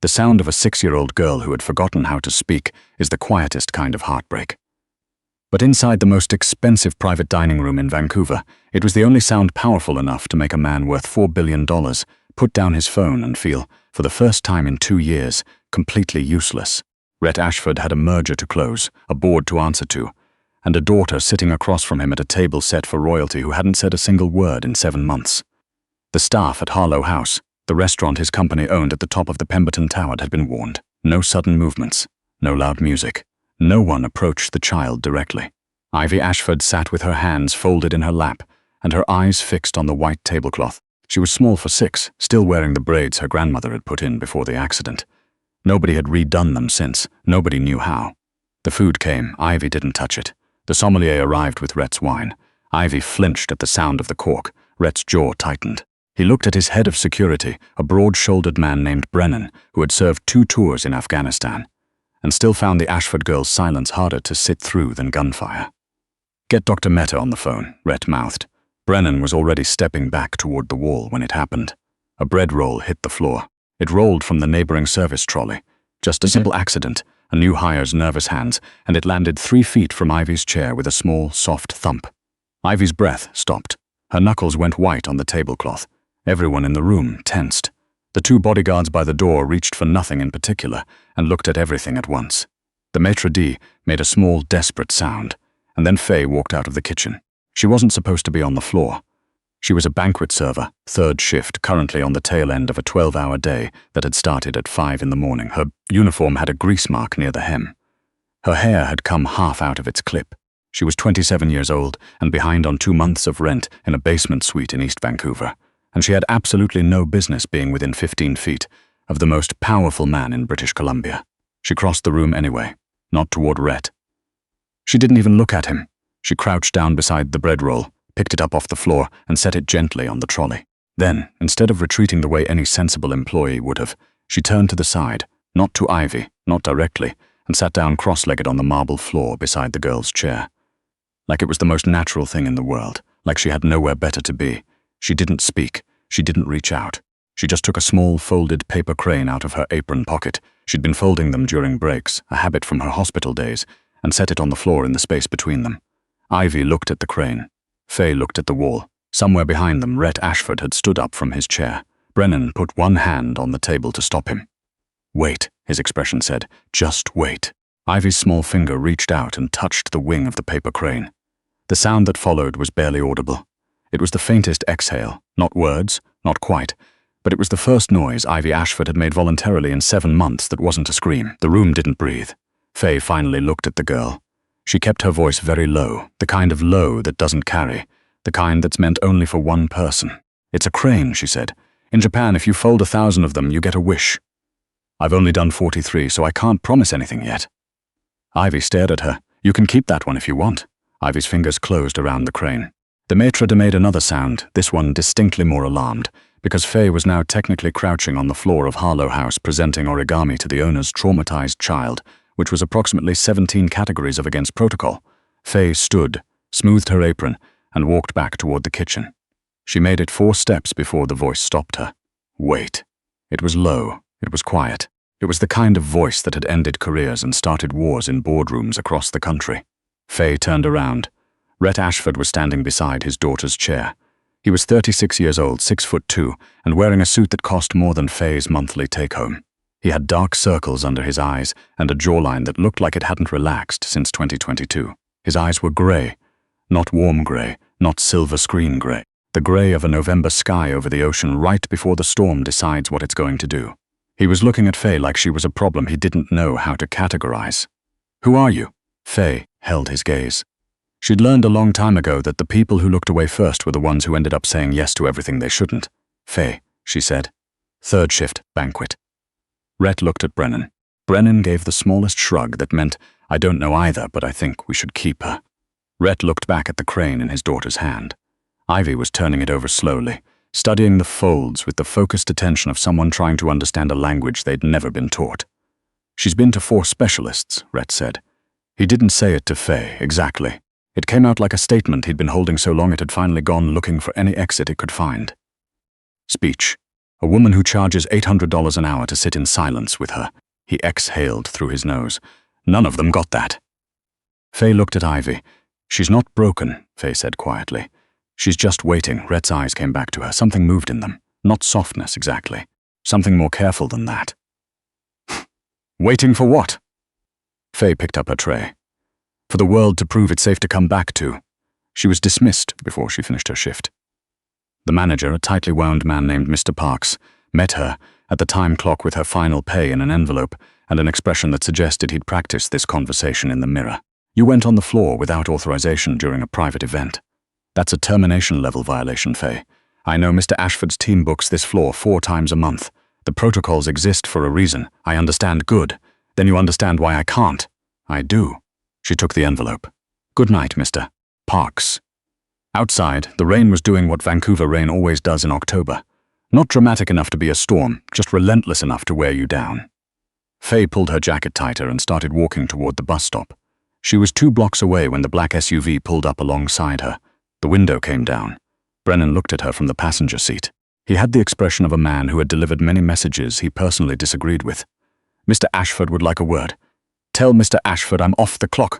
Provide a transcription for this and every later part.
The sound of a 6-year-old girl who had forgotten how to speak is the quietest kind of heartbreak. But inside the most expensive private dining room in Vancouver, it was the only sound powerful enough to make a man worth $4 billion put down his phone and feel, for the first time in 2 years, completely useless. Rhett Ashford had a merger to close, a board to answer to, and a daughter sitting across from him at a table set for royalty who hadn't said a single word in 7 months. The staff at Harlow House, the restaurant his company owned at the top of the Pemberton Tower, had been warned. No sudden movements, no loud music. No one approached the child directly. Ivy Ashford sat with her hands folded in her lap and her eyes fixed on the white tablecloth. She was small for 6, still wearing the braids her grandmother had put in before the accident. Nobody had redone them since. Nobody knew how. The food came. Ivy didn't touch it. The sommelier arrived with Rhett's wine. Ivy flinched at the sound of the cork. Rhett's jaw tightened. He looked at his head of security, a broad-shouldered man named Brennan, who had served 2 tours in Afghanistan, and still found the Ashford girl's silence harder to sit through than gunfire. "Get Dr. Mehta on the phone," Rhett mouthed. Brennan was already stepping back toward the wall when it happened. A bread roll hit the floor. It rolled from the neighboring service trolley. Just a simple accident, a new hire's nervous hands, and it landed 3 feet from Ivy's chair with a small, soft thump. Ivy's breath stopped. Her knuckles went white on the tablecloth. Everyone in the room tensed. The 2 bodyguards by the door reached for nothing in particular and looked at everything at once. The maitre d' made a small, desperate sound, and then Faye walked out of the kitchen. She wasn't supposed to be on the floor. She was a banquet server, 3rd shift, currently on the tail end of a 12-hour day that had started at 5 in the morning. Her uniform had a grease mark near the hem. Her hair had come half out of its clip. She was 27 years old and behind on 2 months of rent in a basement suite in East Vancouver, and she had absolutely no business being within 15 feet of the most powerful man in British Columbia. She crossed the room anyway, not toward Rhett. She didn't even look at him. She crouched down beside the bread roll, picked it up off the floor, and set it gently on the trolley. Then, instead of retreating the way any sensible employee would have, she turned to the side, not to Ivy, not directly, and sat down cross-legged on the marble floor beside the girl's chair. Like it was the most natural thing in the world, like she had nowhere better to be. She didn't speak. She didn't reach out. She just took a small, folded paper crane out of her apron pocket. She'd been folding them during breaks, a habit from her hospital days, and set it on the floor in the space between them. Ivy looked at the crane. Faye looked at the wall. Somewhere behind them, Rhett Ashford had stood up from his chair. Brennan put one hand on the table to stop him. "Wait," his expression said. "Just wait." Ivy's small finger reached out and touched the wing of the paper crane. The sound that followed was barely audible. It was the faintest exhale, not words, not quite, but it was the first noise Ivy Ashford had made voluntarily in 7 months that wasn't a scream. The room didn't breathe. Faye finally looked at the girl. She kept her voice very low, the kind of low that doesn't carry, the kind that's meant only for one person. "It's a crane," she said. "In Japan, if you fold 1,000 of them, you get a wish. I've only done 43, so I can't promise anything yet." Ivy stared at her. "You can keep that one if you want." Ivy's fingers closed around the crane. The maitre d' made another sound, this one distinctly more alarmed, because Faye was now technically crouching on the floor of Harlow House presenting origami to the owner's traumatized child, which was approximately 17 categories of against protocol. Faye stood, smoothed her apron, and walked back toward the kitchen. She made it 4 steps before the voice stopped her. Wait. It was low. It was quiet. It was the kind of voice that had ended careers and started wars in boardrooms across the country. Faye turned around. Rhett Ashford was standing beside his daughter's chair. He was 36 years old, 6'2", and wearing a suit that cost more than Faye's monthly take-home. He had dark circles under his eyes and a jawline that looked like it hadn't relaxed since 2022. His eyes were grey, not warm grey, not silver screen grey. The grey of a November sky over the ocean right before the storm decides what it's going to do. He was looking at Faye like she was a problem he didn't know how to categorize. "Who are you?" Faye held his gaze. She'd learned a long time ago that the people who looked away first were the ones who ended up saying yes to everything they shouldn't. "Faye," she said. "3rd shift, banquet." Rhett looked at Brennan. Brennan gave the smallest shrug that meant, "I don't know either, but I think we should keep her." Rhett looked back at the crane in his daughter's hand. Ivy was turning it over slowly, studying the folds with the focused attention of someone trying to understand a language they'd never been taught. "She's been to 4 specialists," Rhett said. He didn't say it to Faye, exactly. It came out like a statement he'd been holding so long it had finally gone looking for any exit it could find. "Speech. A woman who charges $800 an hour to sit in silence with her. He exhaled through his nose. None of them got that. Faye looked at Ivy. She's not broken, Faye said quietly. She's just waiting. Rhett's eyes came back to her. Something moved in them. Not softness, exactly. Something more careful than that. Waiting for what? Faye picked up her tray. For the world to prove it's safe to come back to. She was dismissed before she finished her shift. The manager, a tightly wound man named Mr. Parks, met her at the time clock with her final pay in an envelope and an expression that suggested he'd practiced this conversation in the mirror. You went on the floor without authorization during a private event. That's a termination-level violation, Faye. I know Mr. Ashford's team books this floor 4 times a month. The protocols exist for a reason. I understand. Good. Then you understand why I can't. I do. She took the envelope. Good night, Mr. Parks. Outside, the rain was doing what Vancouver rain always does in October. Not dramatic enough to be a storm, just relentless enough to wear you down. Faye pulled her jacket tighter and started walking toward the bus stop. She was 2 blocks away when the black SUV pulled up alongside her. The window came down. Brennan looked at her from the passenger seat. He had the expression of a man who had delivered many messages he personally disagreed with. Mr. Ashford would like a word. Tell Mr. Ashford I'm off the clock.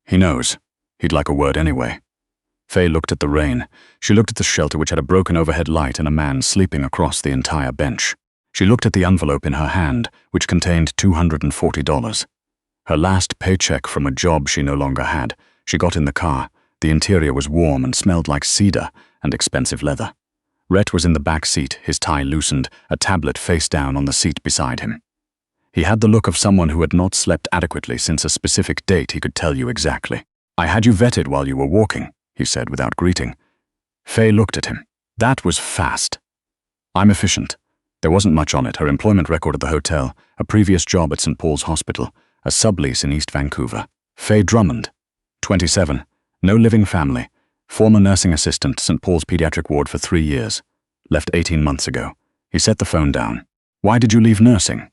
He knows. He'd like a word anyway. Faye looked at the rain. She looked at the shelter which had a broken overhead light and a man sleeping across the entire bench. She looked at the envelope in her hand, which contained $240. Her last paycheck from a job she no longer had. She got in the car. The interior was warm and smelled like cedar and expensive leather. Rhett was in the back seat, his tie loosened, a tablet face down on the seat beside him. He had the look of someone who had not slept adequately since a specific date he could tell you exactly. I had you vetted while you were walking, he said without greeting. Faye looked at him. That was fast. I'm efficient. There wasn't much on it. Her employment record at the hotel, a previous job at St. Paul's Hospital, a sublease in East Vancouver. Faye Drummond, 27, no living family, former nursing assistant, St. Paul's Pediatric Ward for 3 years. Left 18 months ago. He set the phone down. Why did you leave nursing?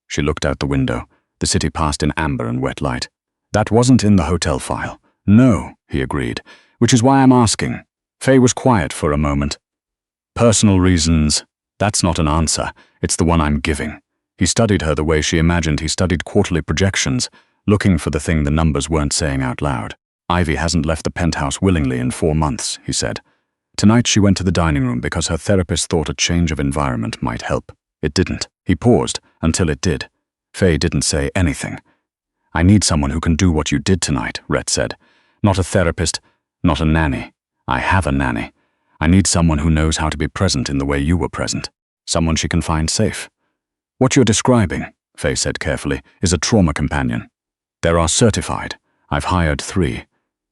She looked out the window. The city passed in amber and wet light. That wasn't in the hotel file. No, he agreed, which is why I'm asking. Faye was quiet for a moment. Personal reasons. That's not an answer. It's the one I'm giving. He studied her the way she imagined he studied quarterly projections, looking for the thing the numbers weren't saying out loud. Ivy hasn't left the penthouse willingly in 4 months, he said. Tonight she went to the dining room because her therapist thought a change of environment might help. It didn't. He paused until it did. Faye didn't say anything. I need someone who can do what you did tonight, Rhett said. Not a therapist, not a nanny. I have a nanny. I need someone who knows how to be present in the way you were present. Someone she can find safe. What you're describing, Faye said carefully, is a trauma companion. There are certified. I've hired 3.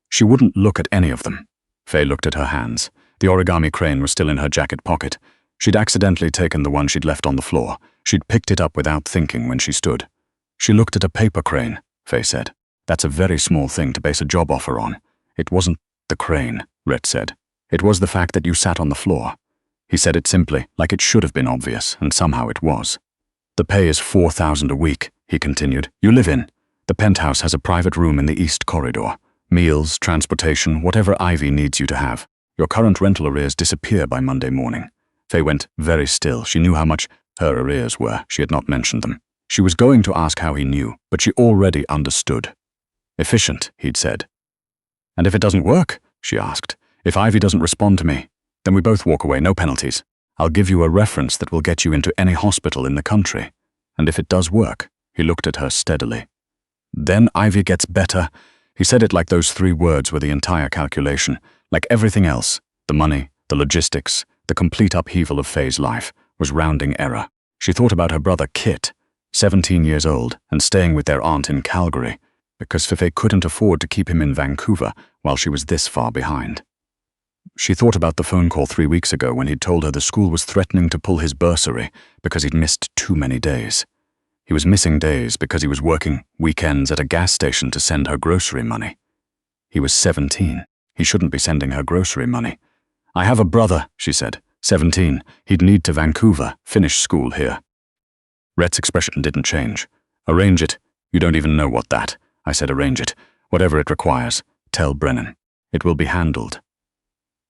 She wouldn't look at any of them. Faye looked at her hands. The origami crane was still in her jacket pocket. She'd accidentally taken the one she'd left on the floor. She'd picked it up without thinking when she stood. She looked at a paper crane, Faye said. That's a very small thing to base a job offer on. It wasn't the crane, Rhett said. It was the fact that you sat on the floor. He said it simply, like it should have been obvious, and somehow it was. The pay is $4,000 a week, he continued. You live in. The penthouse has a private room in the east corridor. Meals, transportation, whatever Ivy needs you to have. Your current rental arrears disappear by Monday morning. Faye went very still. She knew how much her arrears were. She had not mentioned them. She was going to ask how he knew, but she already understood. Efficient, he'd said. And if it doesn't work? She asked. If Ivy doesn't respond to me, then we both walk away, no penalties. I'll give you a reference that will get you into any hospital in the country. And if it does work, he looked at her steadily. Then Ivy gets better. He said it like those 3 words were the entire calculation, like everything else, the money, the logistics, the complete upheaval of Faye's life, was rounding error. She thought about her brother Kit, 17 years old, and staying with their aunt in Calgary, because Faye couldn't afford to keep him in Vancouver while she was this far behind. She thought about the phone call 3 weeks ago when he'd told her the school was threatening to pull his bursary because he'd missed too many days. He was missing days because he was working weekends at a gas station to send her grocery money. He was 17. He shouldn't be sending her grocery money. I have a brother, she said. 17. He'd need to Vancouver, finish school here. Rhett's expression didn't change. Arrange it. You don't even know what that. I said arrange it. Whatever it requires. Tell Brennan. It will be handled.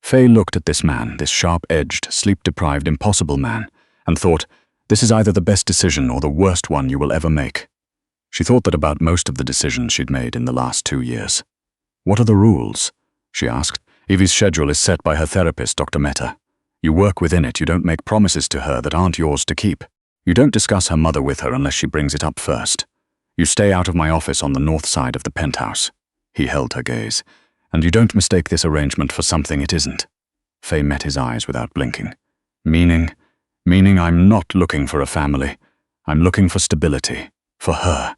Faye looked at this man, this sharp-edged, sleep-deprived, impossible man, and thought, "This is either the best decision or the worst one you will ever make." She thought that about most of the decisions she'd made in the last 2 years. "What are the rules?" she asked. "Evie's schedule is set by her therapist, Dr. Mehta. You work within it. You don't make promises to her that aren't yours to keep. You don't discuss her mother with her unless she brings it up first. You stay out of my office on the north side of the penthouse." He held her gaze. "And you don't mistake this arrangement for something it isn't." Faye met his eyes without blinking. Meaning I'm not looking for a family. I'm looking for stability. For her.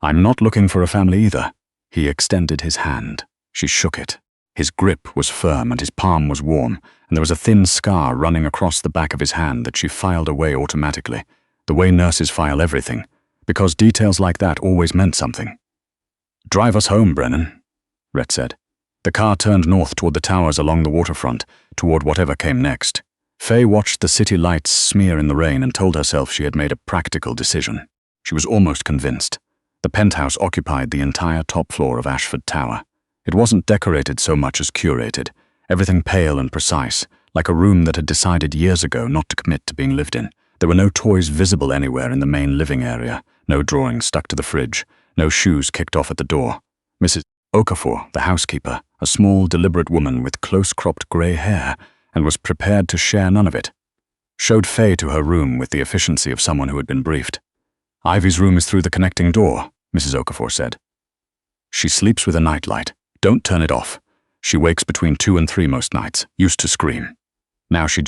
I'm not looking for a family either." He extended his hand. She shook it. His grip was firm and his palm was warm, and there was a thin scar running across the back of his hand that she filed away automatically, the way nurses file everything, because details like that always meant something. "Drive us home, Brennan," Rhett said. The car turned north toward the towers along the waterfront, toward whatever came next. Faye watched the city lights smear in the rain and told herself she had made a practical decision. She was almost convinced. The penthouse occupied the entire top floor of Ashford Tower. It wasn't decorated so much as curated, everything pale and precise, like a room that had decided years ago not to commit to being lived in. There were no toys visible anywhere in the main living area, no drawings stuck to the fridge, no shoes kicked off at the door. Mrs. Okafor, the housekeeper, a small, deliberate woman with close-cropped grey hair, and was prepared to share none of it, showed Faye to her room with the efficiency of someone who had been briefed. "Ivy's room is through the connecting door," Mrs. Okafor said. "She sleeps with a nightlight. Don't turn it off. She wakes between 2 and 3 most nights, used to scream. Now she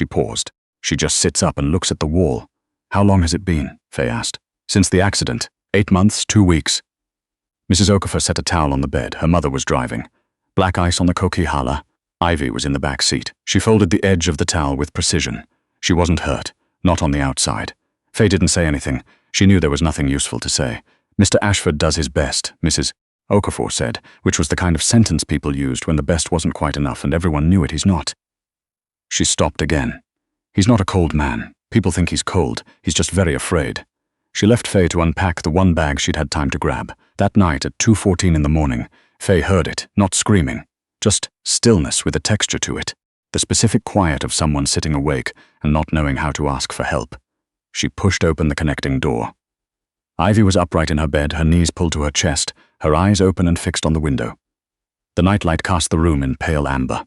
paused. She just sits up and looks at the wall." "How long has it been?" Faye asked. "Since the accident. 8 months, 2 weeks. Mrs. Okafor set a towel on the bed. Her mother was driving. Black ice on the Coquihalla. Ivy was in the back seat. She folded the edge of the towel with precision. She wasn't hurt, not on the outside. Faye didn't say anything. She knew there was nothing useful to say. "Mr. Ashford does his best," Mrs. Okafor said, which was the kind of sentence people used when the best wasn't quite enough and everyone knew it. "He's not." She stopped again. "He's not a cold man. People think he's cold. He's just very afraid." She left Faye to unpack the one bag she'd had time to grab. That night at 2:14 in the morning, Faye heard it, not screaming, just stillness with a texture to it, the specific quiet of someone sitting awake and not knowing how to ask for help. She pushed open the connecting door. Ivy was upright in her bed, her knees pulled to her chest, her eyes open and fixed on the window. The nightlight cast the room in pale amber.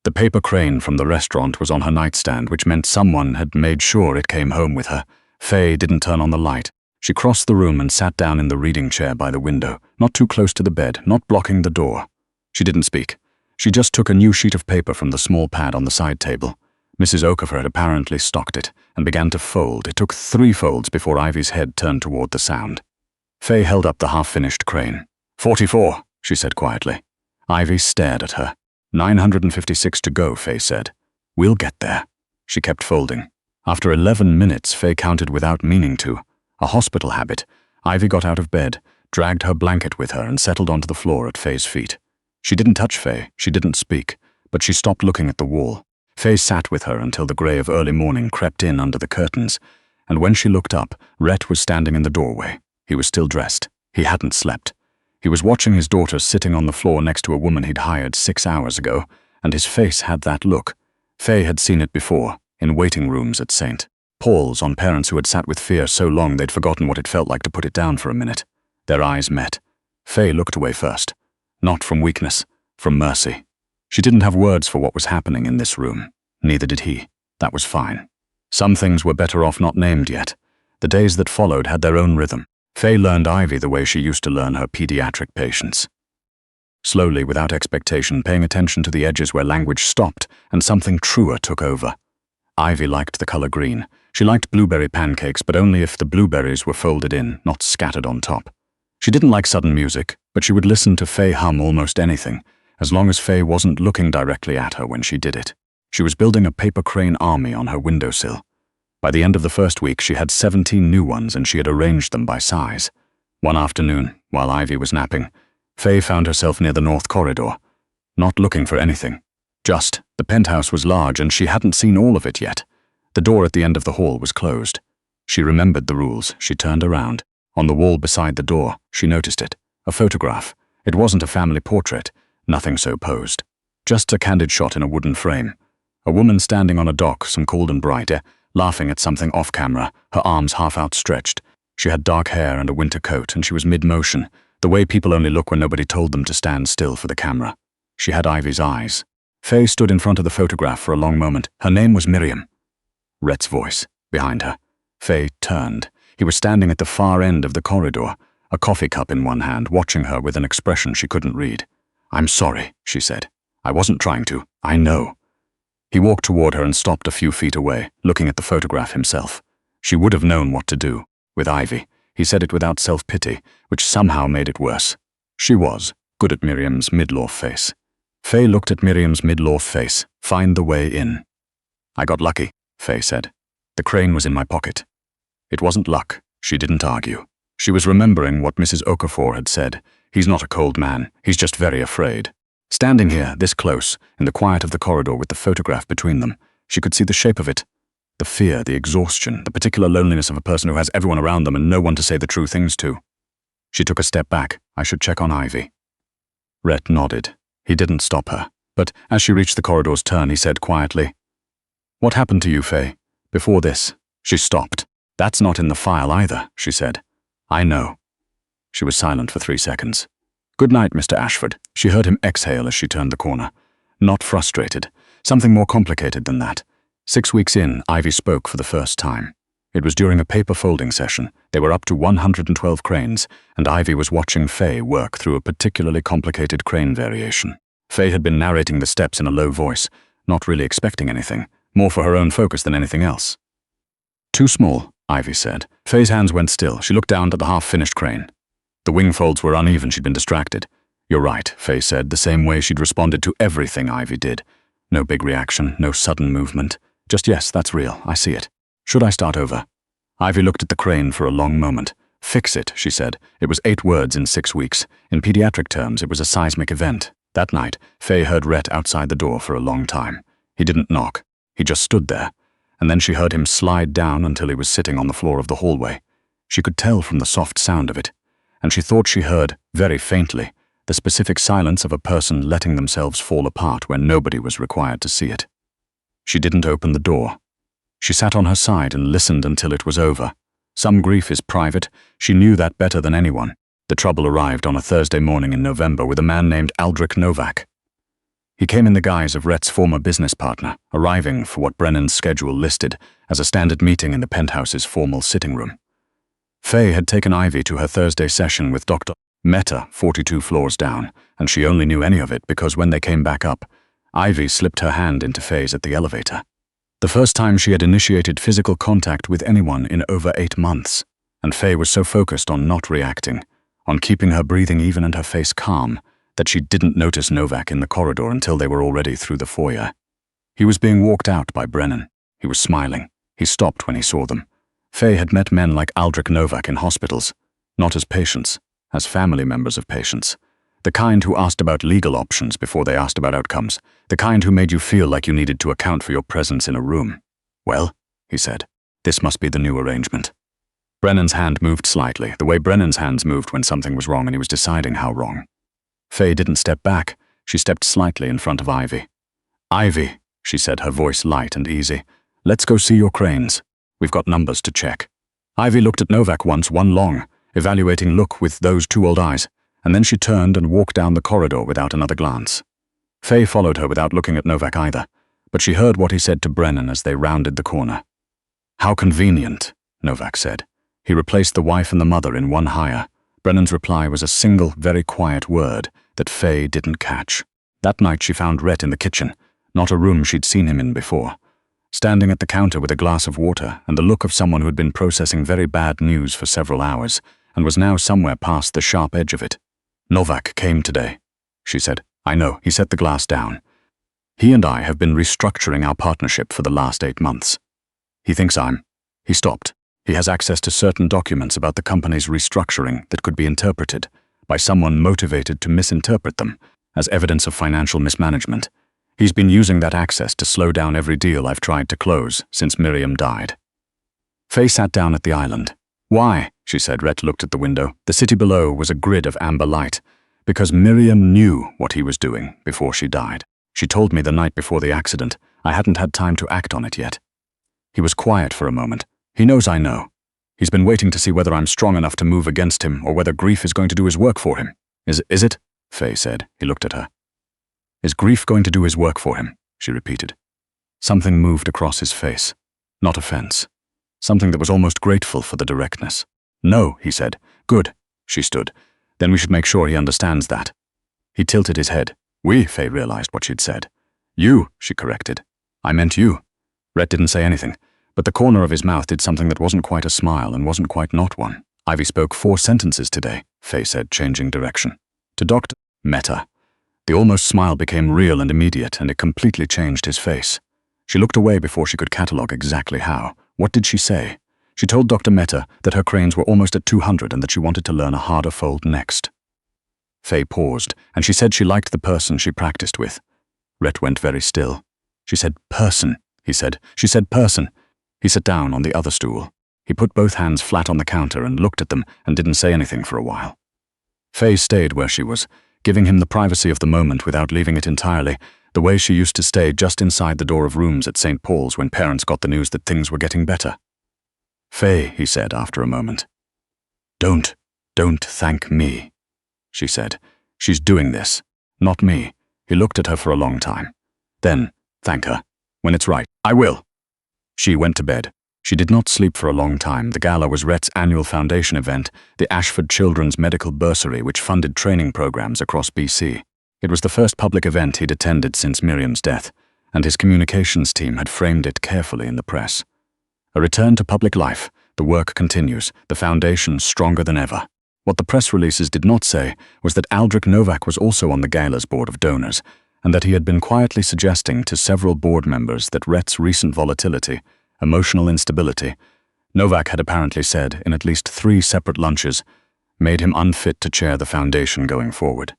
The paper crane from the restaurant was on her nightstand, which meant someone had made sure it came home with her. Faye didn't turn on the light. She crossed the room and sat down in the reading chair by the window, not too close to the bed, not blocking the door. She didn't speak. She just took a new sheet of paper from the small pad on the side table. Mrs. Okafor had apparently stocked it and began to fold. It took 3 folds before Ivy's head turned toward the sound. Faye held up the half-finished crane. 44, she said quietly. Ivy stared at her. 956 to go, Faye said. We'll get there. She kept folding. After 11 minutes, Faye counted without meaning to. A hospital habit. Ivy got out of bed, dragged her blanket with her and settled onto the floor at Faye's feet. She didn't touch Faye, she didn't speak, but she stopped looking at the wall. Faye sat with her until the grey of early morning crept in under the curtains, and when she looked up, Rhett was standing in the doorway. He was still dressed. He hadn't slept. He was watching his daughter sitting on the floor next to a woman he'd hired 6 hours ago, and his face had that look. Faye had seen it before, in waiting rooms at St. Paul's on parents who had sat with fear so long they'd forgotten what it felt like to put it down for a minute. Their eyes met. Faye looked away first. Not from weakness, from mercy. She didn't have words for what was happening in this room. Neither did he. That was fine. Some things were better off not named yet. The days that followed had their own rhythm. Faye learned Ivy the way she used to learn her pediatric patients. Slowly, without expectation, paying attention to the edges where language stopped and something truer took over. Ivy liked the color green. She liked blueberry pancakes, but only if the blueberries were folded in, not scattered on top. She didn't like sudden music, but she would listen to Faye hum almost anything, as long as Faye wasn't looking directly at her when she did it. She was building a paper crane army on her windowsill. By the end of the first week, she had 17 new ones and she had arranged them by size. One afternoon, while Ivy was napping, Faye found herself near the north corridor, not looking for anything. Just, the penthouse was large and she hadn't seen all of it yet. The door at the end of the hall was closed. She remembered the rules. She turned around. On the wall beside the door, she noticed it. A photograph. It wasn't a family portrait. Nothing so posed. Just a candid shot in a wooden frame. A woman standing on a dock, some cold and bright, laughing at something off camera, her arms half outstretched. She had dark hair and a winter coat, and she was mid-motion, the way people only look when nobody told them to stand still for the camera. She had Ivy's eyes. Faye stood in front of the photograph for a long moment. Her name was Miriam. Rhett's voice, behind her. Faye turned. He was standing at the far end of the corridor, a coffee cup in one hand, watching her with an expression she couldn't read. "I'm sorry," she said. "I wasn't trying to. I know." He walked toward her and stopped a few feet away, looking at the photograph himself. She would have known what to do. With Ivy, he said it without self-pity, which somehow made it worse. She was good at Miriam's midlaw face. Faye looked at Miriam's midlaw face. Find the way in. "I got lucky," Faye said. "The crane was in my pocket." It wasn't luck. She didn't argue. She was remembering what Mrs. Okafor had said. He's not a cold man. He's just very afraid. Standing here, this close, in the quiet of the corridor with the photograph between them, she could see the shape of it. The fear, the exhaustion, the particular loneliness of a person who has everyone around them and no one to say the true things to. She took a step back. "I should check on Ivy." Rhett nodded. He didn't stop her, but as she reached the corridor's turn, he said quietly, "What happened to you, Faye? Before this?" She stopped. "That's not in the file either," she said. "I know." She was silent for 3 seconds. "Good night, Mr. Ashford." She heard him exhale as she turned the corner. Not frustrated. Something more complicated than that. 6 weeks in, Ivy spoke for the first time. It was during a paper folding session. They were up to 112 cranes, and Ivy was watching Faye work through a particularly complicated crane variation. Faye had been narrating the steps in a low voice, not really expecting anything, more for her own focus than anything else. "Too small," Ivy said. Faye's hands went still. She looked down at the half-finished crane. The wing folds were uneven. She'd been distracted. "You're right," Faye said, the same way she'd responded to everything Ivy did. No big reaction, no sudden movement. Just, "Yes, that's real. I see it. Should I start over?" Ivy looked at the crane for a long moment. "Fix it," she said. It was 8 words in 6 weeks. In pediatric terms, it was a seismic event. That night, Faye heard Rhett outside the door for a long time. He didn't knock. He just stood there. And then she heard him slide down until he was sitting on the floor of the hallway. She could tell from the soft sound of it. And she thought she heard, very faintly, the specific silence of a person letting themselves fall apart when nobody was required to see it. She didn't open the door. She sat on her side and listened until it was over. Some grief is private. She knew that better than anyone. The trouble arrived on a Thursday morning in November with a man named Aldrich Novak. He came in the guise of Rhett's former business partner, arriving for what Brennan's schedule listed as a standard meeting in the penthouse's formal sitting room. Faye had taken Ivy to her Thursday session with Dr. Mehta 42 floors down, and she only knew any of it because when they came back up, Ivy slipped her hand into Faye's at the elevator. The first time she had initiated physical contact with anyone in over 8 months, and Faye was so focused on not reacting, on keeping her breathing even and her face calm, that she didn't notice Novak in the corridor until they were already through the foyer. He was being walked out by Brennan. He was smiling. He stopped when he saw them. Faye had met men like Aldrich Novak in hospitals, not as patients, as family members of patients. The kind who asked about legal options before they asked about outcomes. The kind who made you feel like you needed to account for your presence in a room. "Well," he said, "this must be the new arrangement." Brennan's hand moved slightly, the way Brennan's hands moved when something was wrong and he was deciding how wrong. Faye didn't step back. She stepped slightly in front of Ivy. "Ivy," she said, her voice light and easy, "let's go see your cranes. We've got numbers to check." Ivy looked at Novak once, one long, evaluating look with those 2 old eyes, and then she turned and walked down the corridor without another glance. Faye followed her without looking at Novak either, but she heard what he said to Brennan as they rounded the corner. "How convenient," Novak said. He replaced the wife and the mother in one hire. Brennan's reply was a single, very quiet word that Faye didn't catch. That night she found Rhett in the kitchen, not a room she'd seen him in before, standing at the counter with a glass of water and the look of someone who had been processing very bad news for several hours and was now somewhere past the sharp edge of it. "Novak came today," she said. "I know." He set the glass down. "He and I have been restructuring our partnership for the last 8 months. He thinks He stopped. He has access to certain documents about the company's restructuring that could be interpreted by someone motivated to misinterpret them as evidence of financial mismanagement. He's been using that access to slow down every deal I've tried to close since Miriam died." Faye sat down at the island. "Why?" she said. Rhett looked at the window. The city below was a grid of amber light, because Miriam knew what he was doing before she died. She told me the night before the accident. I hadn't had time to act on it yet. He was quiet for a moment. He knows I know. He's been waiting to see whether I'm strong enough to move against him or whether grief is going to do his work for him. Is it? Faye said. He looked at her. Is grief going to do his work for him? She repeated. Something moved across his face. Not offense. Something that was almost grateful for the directness. No, he said. Good. She stood. Then we should make sure he understands that. He tilted his head. Faye realized what she'd said. You, she corrected. I meant you. Rhett didn't say anything, but the corner of his mouth did something that wasn't quite a smile and wasn't quite not one. Ivy spoke 4 sentences today, Faye said, changing direction. To Dr. Meta. The almost smile became real and immediate, and it completely changed his face. She looked away before she could catalogue exactly how. What did she say? She told Dr. Meta that her cranes were almost at 200 and that she wanted to learn a harder fold next. Faye paused, and she said she liked the person she practiced with. Rhett went very still. She said, person, he said. She said, person. He sat down on the other stool. He put both hands flat on the counter and looked at them and didn't say anything for a while. Faye stayed where she was, giving him the privacy of the moment without leaving it entirely, the way she used to stay just inside the door of rooms at St. Paul's when parents got the news that things were getting better. Faye, he said after a moment. Don't thank me, she said. She's doing this, not me. He looked at her for a long time. Then, thank her. When it's right, I will. She went to bed. She did not sleep for a long time. The gala was Rhett's annual foundation event, the Ashford Children's Medical Bursary, which funded training programs across BC. It was the first public event he'd attended since Miriam's death, and his communications team had framed it carefully in the press. A return to public life. The work continues, the foundation stronger than ever. What the press releases did not say was that Aldrich Novak was also on the gala's board of donors, and that he had been quietly suggesting to several board members that Rhett's recent volatility, emotional instability, Novak had apparently said in at least 3 separate lunches, made him unfit to chair the foundation going forward.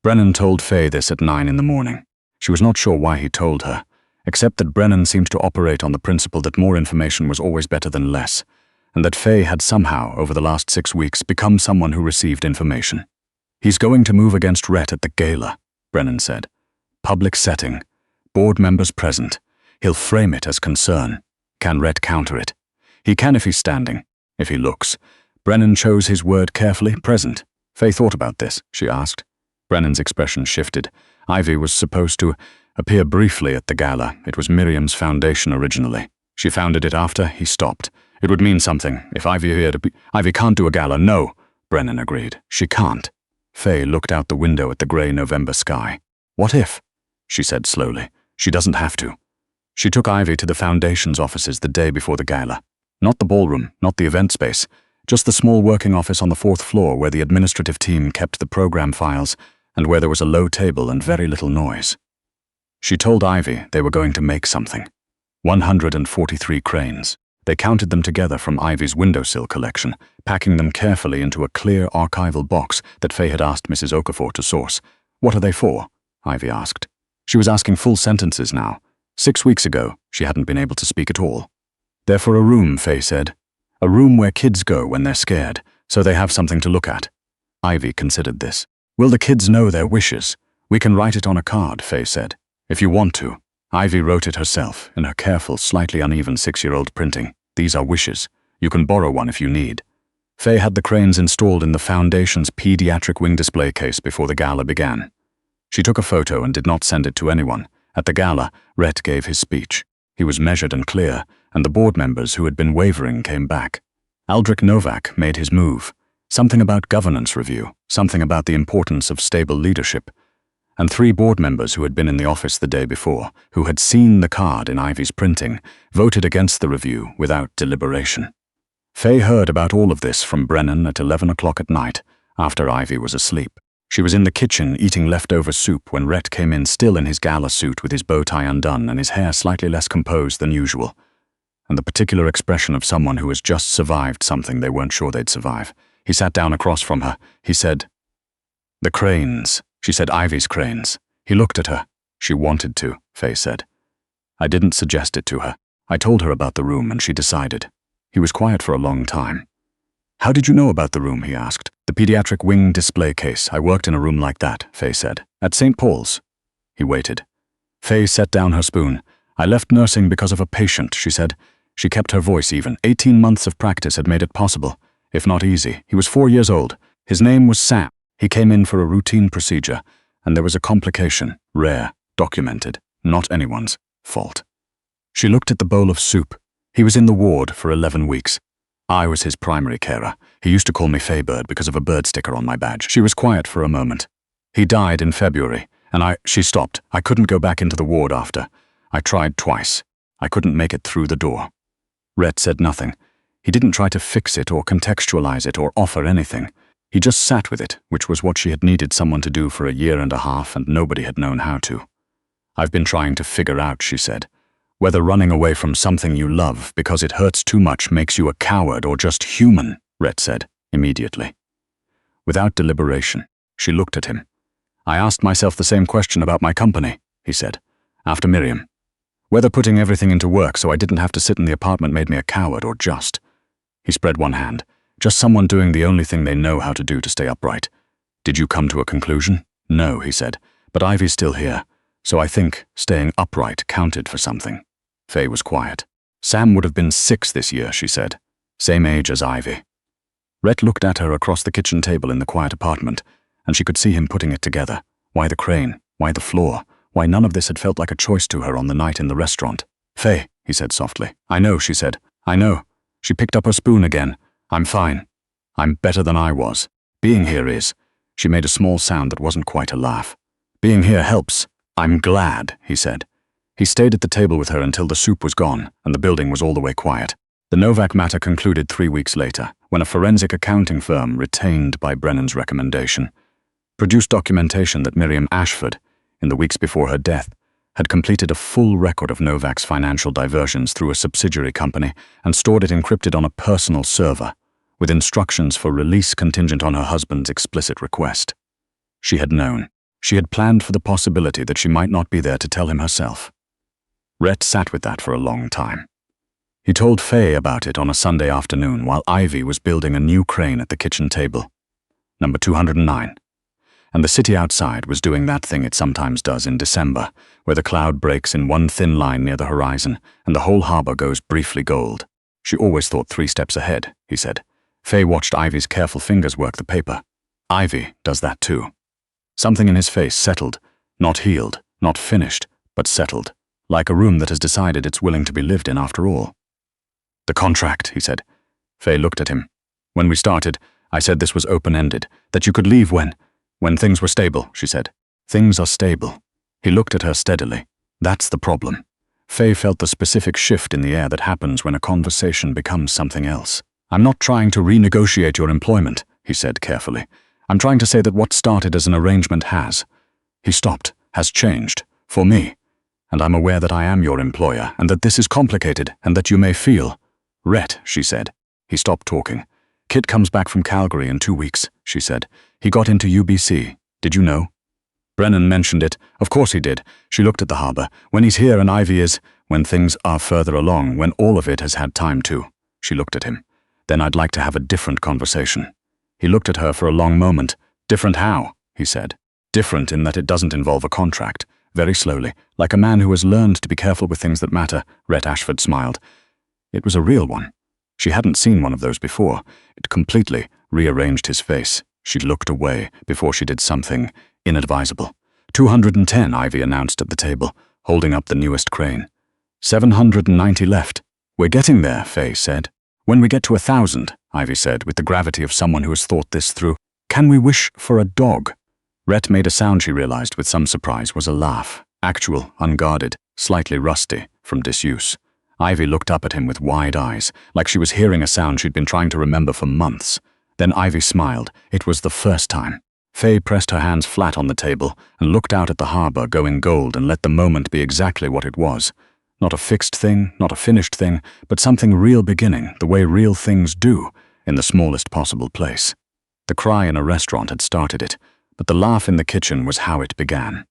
Brennan told Faye this at 9 in the morning. She was not sure why he told her, except that Brennan seemed to operate on the principle that more information was always better than less, and that Faye had somehow, over the last 6 weeks, become someone who received information. He's going to move against Rhett at the gala, Brennan said. Public setting. Board members present. He'll frame it as concern. Can Rhett counter it? He can if he's standing, if he looks. Brennan chose his word carefully, present. Faye thought about this, she asked. Brennan's expression shifted. Ivy was supposed to appear briefly at the gala. It was Miriam's foundation originally. She founded it after he stopped. It would mean something if Ivy here to be— Ivy can't do a gala, no, Brennan agreed. She can't. Faye looked out the window at the grey November sky. What if? She said slowly. She doesn't have to. She took Ivy to the foundation's offices the day before the gala. Not the ballroom, not the event space, just the small working office on the 4th floor where the administrative team kept the program files and where there was a low table and very little noise. She told Ivy they were going to make something. 143 cranes. They counted them together from Ivy's windowsill collection, packing them carefully into a clear archival box that Faye had asked Mrs. Okafor to source. What are they for? Ivy asked. She was asking full sentences now. 6 weeks ago, she hadn't been able to speak at all. They're for a room, Faye said. A room where kids go when they're scared, so they have something to look at. Ivy considered this. Will the kids know their wishes? We can write it on a card, Faye said. If you want to. Ivy wrote it herself, in her careful, slightly uneven 6-year-old printing. These are wishes. You can borrow one if you need. Faye had the cranes installed in the foundation's pediatric wing display case before the gala began. She took a photo and did not send it to anyone. At the gala, Rhett gave his speech. He was measured and clear, and the board members who had been wavering came back. Aldrich Novak made his move. Something about governance review, something about the importance of stable leadership. And 3 board members who had been in the office the day before, who had seen the card in Ivy's printing, voted against the review without deliberation. Faye heard about all of this from Brennan at 11 o'clock at night, after Ivy was asleep. She was in the kitchen eating leftover soup when Rhett came in still in his gala suit with his bow tie undone and his hair slightly less composed than usual, and the particular expression of someone who has just survived something they weren't sure they'd survive. He sat down across from her. He said, "The cranes." She said, "Ivy's cranes." He looked at her. She wanted to, Faye said. I didn't suggest it to her. I told her about the room and she decided. He was quiet for a long time. How did you know about the room, he asked. The pediatric wing display case. I worked in a room like that, Faye said. At St. Paul's. He waited. Faye set down her spoon. I left nursing because of a patient, she said. She kept her voice even. 18 months of practice had made it possible, if not easy. He was 4 years old. His name was Sam. He came in for a routine procedure, and there was a complication, rare, documented, not anyone's fault. She looked at the bowl of soup. He was in the ward for 11 weeks. I was his primary carer. He used to call me Faybird because of a bird sticker on my badge. She was quiet for a moment. He died in February, and she stopped. I couldn't go back into the ward after. I tried twice. I couldn't make it through the door. Rhett said nothing. He didn't try to fix it or contextualize it or offer anything. He just sat with it, which was what she had needed someone to do for a year and a half, and nobody had known how to. I've been trying to figure out, she said, whether running away from something you love because it hurts too much makes you a coward or just human, Rhett said, immediately. Without deliberation, she looked at him. I asked myself the same question about my company, he said, after Miriam. Whether putting everything into work so I didn't have to sit in the apartment made me a coward or just. He spread one hand. Just someone doing the only thing they know how to do to stay upright. Did you come to a conclusion? No, he said, but Ivy's still here, so I think staying upright counted for something. Faye was quiet. Sam would have been 6 this year, she said, same age as Ivy. Rhett looked at her across the kitchen table in the quiet apartment, and she could see him putting it together. Why the crane? Why the floor? Why none of this had felt like a choice to her on the night in the restaurant? Faye, he said softly. I know, she said. I know. She picked up her spoon again. I'm fine. I'm better than I was. Being here is. She made a small sound that wasn't quite a laugh. Being here helps. I'm glad, he said. He stayed at the table with her until the soup was gone and the building was all the way quiet. The Novak matter concluded 3 weeks later, when a forensic accounting firm, retained by Brennan's recommendation, produced documentation that Miriam Ashford, in the weeks before her death, had completed a full record of Novak's financial diversions through a subsidiary company and stored it encrypted on a personal server, with instructions for release contingent on her husband's explicit request. She had known. She had planned for the possibility that she might not be there to tell him herself. Rhett sat with that for a long time. He told Faye about it on a Sunday afternoon while Ivy was building a new crane at the kitchen table, number 209. And the city outside was doing that thing it sometimes does in December, where the cloud breaks in one thin line near the horizon and the whole harbor goes briefly gold. She always thought 3 steps ahead, he said. Faye watched Ivy's careful fingers work the paper. Ivy does that too. Something in his face settled, not healed, not finished, but settled, like a room that has decided it's willing to be lived in after all. The contract, he said. Faye looked at him. When we started, I said this was open-ended, that you could leave when things were stable, she said. Things are stable. He looked at her steadily. That's the problem. Faye felt the specific shift in the air that happens when a conversation becomes something else. I'm not trying to renegotiate your employment, he said carefully. I'm trying to say that what started as an arrangement has. He stopped, has changed, for me. And I'm aware that I am your employer, and that this is complicated, and that you may feel. Rhett, she said. He stopped talking. Kit comes back from Calgary in 2 weeks, she said. He got into UBC. Did you know? Brennan mentioned it. Of course he did. She looked at the harbor. When he's here and Ivy is, when things are further along, when all of it has had time to. She looked at him. Then I'd like to have a different conversation. He looked at her for a long moment. Different how? He said. Different in that it doesn't involve a contract. Very slowly, like a man who has learned to be careful with things that matter, Rhett Ashford smiled. It was a real one. She hadn't seen one of those before. It completely rearranged his face. She looked away before she did something inadvisable. 210, Ivy announced at the table, holding up the newest crane. 790 left. We're getting there, Faye said. When we get to 1,000, Ivy said, with the gravity of someone who has thought this through, can we wish for a dog? Rhett made a sound she realized with some surprise was a laugh, actual, unguarded, slightly rusty, from disuse. Ivy looked up at him with wide eyes, like she was hearing a sound she'd been trying to remember for months. Then Ivy smiled. It was the first time. Faye pressed her hands flat on the table and looked out at the harbor going gold and let the moment be exactly what it was. Not a fixed thing, not a finished thing, but something real beginning, the way real things do, in the smallest possible place. The cry in a restaurant had started it, but the laugh in the kitchen was how it began.